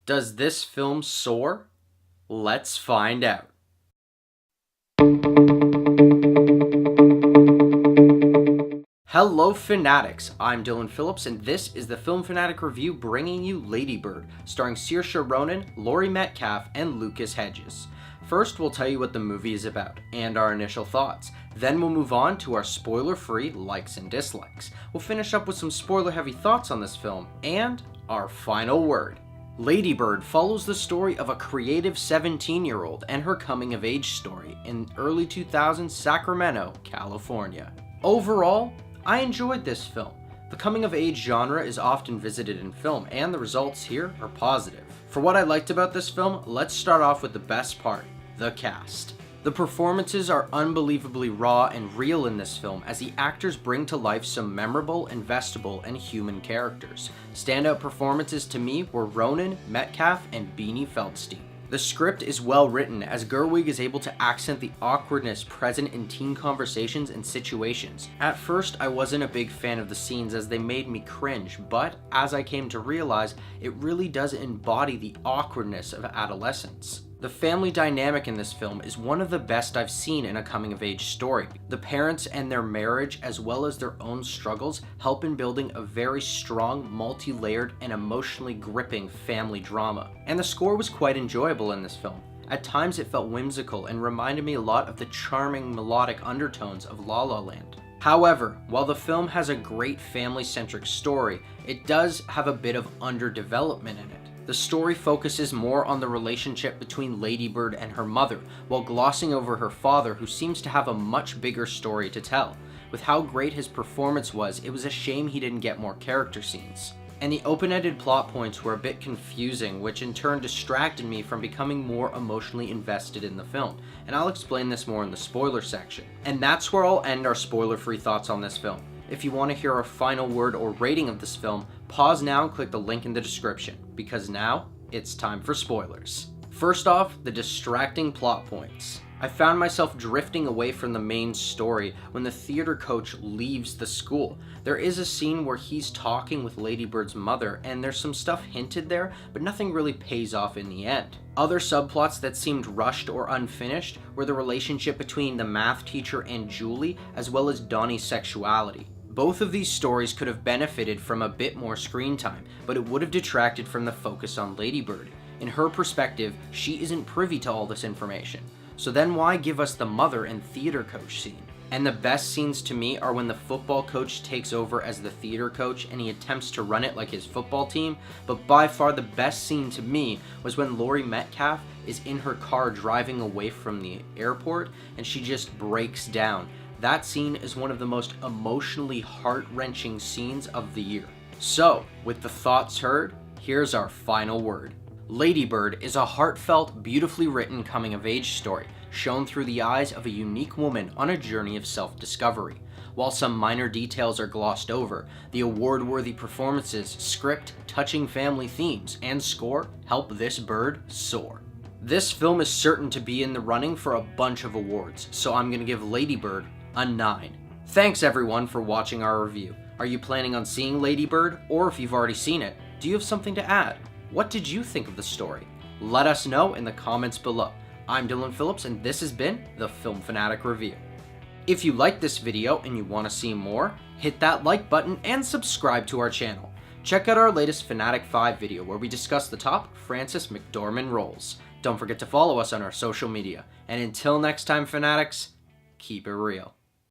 Does this film soar? Let's find out. Hello Fanatics, I'm Dylan Phillips and this is the Film Fanatic Review bringing you Lady Bird, starring Saoirse Ronan, Laurie Metcalf, and Lucas Hedges. First we'll tell you what the movie is about, and our initial thoughts. Then we'll move on to our spoiler-free likes and dislikes. We'll finish up with some spoiler-heavy thoughts on this film, and our final word. Lady Bird follows the story of a creative 17-year-old and her coming-of-age story in early 2000s Sacramento, California. Overall, I enjoyed this film. The coming-of-age genre is often visited in film, and the results here are positive. For what I liked about this film, let's start off with the best part, the cast. The performances are unbelievably raw and real in this film as the actors bring to life some memorable, investable, and human characters. Standout performances to me were Ronan, Metcalf, and Beanie Feldstein. The script is well written as Gerwig is able to accent the awkwardness present in teen conversations and situations. At first, I wasn't a big fan of the scenes as they made me cringe, but as I came to realize, it really does embody the awkwardness of adolescence. The family dynamic in this film is one of the best I've seen in a coming-of-age story. The parents and their marriage, as well as their own struggles, help in building a very strong, multi-layered, and emotionally gripping family drama. And the score was quite enjoyable in this film. At times it felt whimsical and reminded me a lot of the charming melodic undertones of La La Land. However, while the film has a great family-centric story, it does have a bit of underdevelopment in it. The story focuses more on the relationship between Lady Bird and her mother, while glossing over her father, who seems to have a much bigger story to tell. With how great his performance was, it was a shame he didn't get more character scenes. And the open-ended plot points were a bit confusing, which in turn distracted me from becoming more emotionally invested in the film. And I'll explain this more in the spoiler section. And that's where I'll end our spoiler-free thoughts on this film. If you want to hear our final word or rating of this film, pause now and click the link in the description, because now it's time for spoilers. First off, the distracting plot points. I found myself drifting away from the main story when the theater coach leaves the school. There is a scene where he's talking with Lady Bird's mother, and there's some stuff hinted there, but nothing really pays off in the end. Other subplots that seemed rushed or unfinished were the relationship between the math teacher and Julie, as well as Donnie's sexuality. Both of these stories could have benefited from a bit more screen time, but it would have detracted from the focus on Lady Bird. In her perspective, she isn't privy to all this information. So then why give us the mother and theater coach scene? And the best scenes to me are when the football coach takes over as the theater coach and he attempts to run it like his football team, but by far the best scene to me was when Laurie Metcalf is in her car driving away from the airport and she just breaks down. That scene is one of the most emotionally heart-wrenching scenes of the year. So, with the thoughts heard, here's our final word. Lady Bird is a heartfelt, beautifully written coming-of-age story, shown through the eyes of a unique woman on a journey of self-discovery. While some minor details are glossed over, the award-worthy performances, script, touching family themes, and score help this bird soar. This film is certain to be in the running for a bunch of awards, so I'm gonna give Lady Bird a 9. Thanks everyone for watching our review. Are you planning on seeing Lady Bird? Or if you've already seen it, do you have something to add? What did you think of the story? Let us know in the comments below. I'm Dylan Phillips and this has been the Film Fanatic Review. If you liked this video and you want to see more, hit that like button and subscribe to our channel. Check out our latest Fanatic 5 video where we discuss the top Frances McDormand roles. Don't forget to follow us on our social media. And until next time, Fanatics, keep it real.